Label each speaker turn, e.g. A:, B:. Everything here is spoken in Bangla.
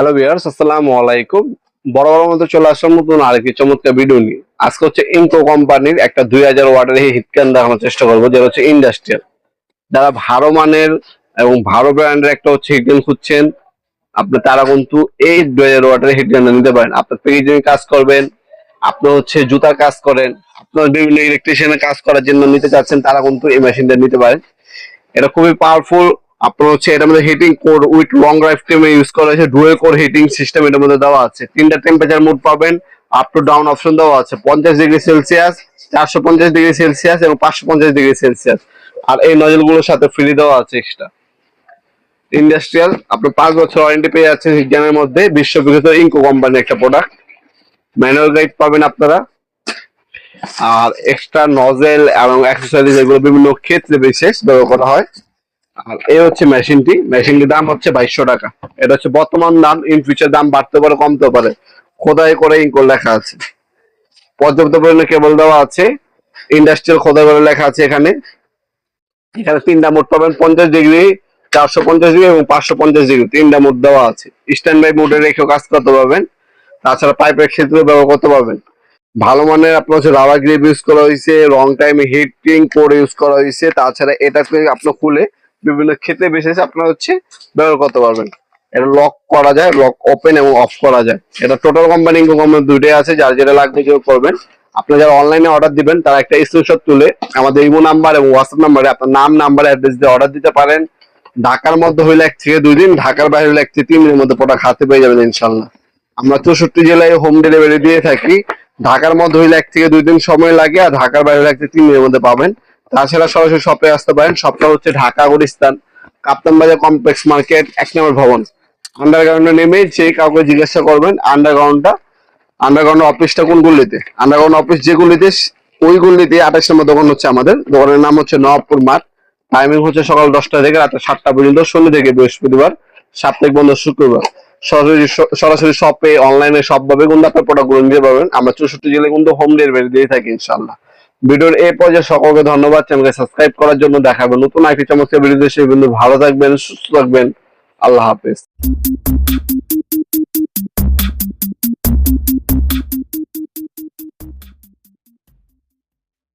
A: হ্যালো ভিউয়ার্স, আসসালামু আলাইকুম। বরাবর মতো চলে আসলাম নতুন আরেকটি চমৎকার ভিডিও নিয়ে। আজকে হচ্ছে ইনকো কোম্পানির একটা 2000 ওয়াটের হিট ক্যান দেখানোর চেষ্টা করবো, যেটা হচ্ছে ইন্ডাস্ট্রিয়াল। যারা ভালো মানের এবং ভালো ব্র্যান্ডের একটা হচ্ছে হিট ক্যান খুঁজছেন, তারা কিন্তু এই 2000 ওয়াটের হিট ক্যানটা নিতে পারেন। আপনার প্যাকেজিং কাজ করবেন, আপনি হচ্ছে জুতার কাজ করেন, আপনার বিভিন্ন ইলেকট্রিশিয়ানের কাজ করার জন্য নিতে চাচ্ছেন, তারা কিন্তু এই মেশিনটা নিতে পারেন। এটা খুবই পাওয়ারফুল। আপনার হচ্ছে এটার মধ্যে heating core with long life টাইমে ইউজ করা হয়েছে। ডুয়েল কোর হিটিং সিস্টেম এটার মধ্যে দেওয়া আছে। তিনটা টেম্পারেচার মোড পাবেন, আপ টু ডাউন অপশন দেওয়া আছে। 50 ডিগ্রি সেলসিয়াস, 450 ডিগ্রি সেলসিয়াস এবং 550 ডিগ্রি সেলসিয়াস। আর এই নজল গুলোর সাথে ফ্রি দেওয়া আছে এক্সট্রা। ইন্ডাস্ট্রিয়াল, আপনি 5 বছর ওয়ারেন্টি পেয়ে যাচ্ছেন হিটগ্যানের মধ্যে। বিশ্ববিখ্যাত ইনকো কোম্পানির একটা প্রোডাক্ট। ম্যানুয়াল গাইড পাবেন আপনারা। আর এক্সট্রা নজেল এবং অ্যাক্সেসরিজ এগুলো বিভিন্ন ক্ষেত্রে বিশেষ ব্যবহার করা হয়। আর এই হচ্ছে মেশিনটির দাম হচ্ছে 2200 টাকা। এটা হচ্ছে বর্তমান দাম, ইন ফিউচার দাম বাড়তে পারে, কমতে পারে। খোদাই করে ইনকো লেখা আছে। পর্যাপ্ত পরিমাণে কেবল দেওয়া আছে। ইন্ডাস্ট্রিয়াল খোদাই করে লেখা আছে এখানে। এখানে তিনটা মোড পাবেন, 50 ডিগ্রি, 450 ডিগ্রি এবং 550 ডিগ্রি। তিনটা মোড দেওয়া আছে। স্ট্যান্ড বাই মোডে রেখেও কাজ করতে পারবেন। তাছাড়া পাইপের ক্ষেত্রে ব্যবহার করতে পারবেন। ভালো মানের আপনার হচ্ছে রাবার গ্রিপ ইউজ করা হয়েছে, long time heating core use করা হয়েছে। তাছাড়া এটাকে আপনার খুলে বিভিন্ন ক্ষেত্রে বিশেষ আপনার হচ্ছে ব্যবহার করতে পারবেন। এটা লক করা যায়, লক ওপেন এবং অফ করা যায়। এটা টোটাল কোম্পানি দুইটাই আছে, যার যেটা লাগবে কেউ করবেন। আপনি যারা অনলাইনে অর্ডার দিবেন, তারা একটা স্ক্রিনশট তুলে আমাদের ইমো নাম্বার এবং হোয়াটসঅ্যাপ নাম্বারে আপনার নাম্বার, অ্যাড্রেস দিয়ে অর্ডার দিতে পারেন। ঢাকার মধ্যে হইলে 1 থেকে 2 দিন, ঢাকার বাইরে হলে 1 থেকে 3 দিনের মধ্যে প্রোডাক্ট হাতে পেয়ে যাবেন ইনশাল্লাহ। আমরা 64 জেলায় হোম ডেলিভারি দিয়ে থাকি। ঢাকার মধ্যে হইলে 1 থেকে 2 দিন সময় লাগে, আর ঢাকার বাইরে হলে 1 থেকে 3 দিনের মধ্যে পাবেন। তাছাড়া সরাসরি শপে আসতে পারেন। শপটা হচ্ছে ঢাকা গুলিস্তান, কাপ্তান বাজার কমপ্লেক্স মার্কেট, 1 নম্বর ভবন। আন্ডারগ্রাউন্ডে নেমে যে কাউকে জিজ্ঞাসা করবেন আন্ডারগ্রাউন্ড অফিসটা কোন গলিতে। আন্ডারগ্রাউন্ড অফিস যে গলিতে, ওই গলিতে 28 নম্বর দোকান হচ্ছে আমাদের। দোকানের নাম হচ্ছে নবাবপুর মাঠ। টাইমিং হচ্ছে সকাল 10টা থেকে রাত 7টা পর্যন্ত, শনি থেকে বৃহস্পতিবার, সাপ্তাহিক বন্ধ শুক্রবার। সরাসরি শপে, অনলাইনে সবভাবে কিন্তু আপনার প্রোডাক্ট গুলো নিতে পারবেন। আমরা 64 জেলায় কিন্তু হোম ডেলিভারি দিয়ে থাকি ইনশাল্লাহ। ভিডিওর এই পর্যায়ে সকলকে ধন্যবাদ চ্যানেলকে সাবস্ক্রাইব করার জন্য। দেখাবেন নতুন একটি চমৎকার ভিডিও। সেই কিন্তু ভালো থাকবেন, সুস্থ থাকবেন। আল্লাহ হাফেজ।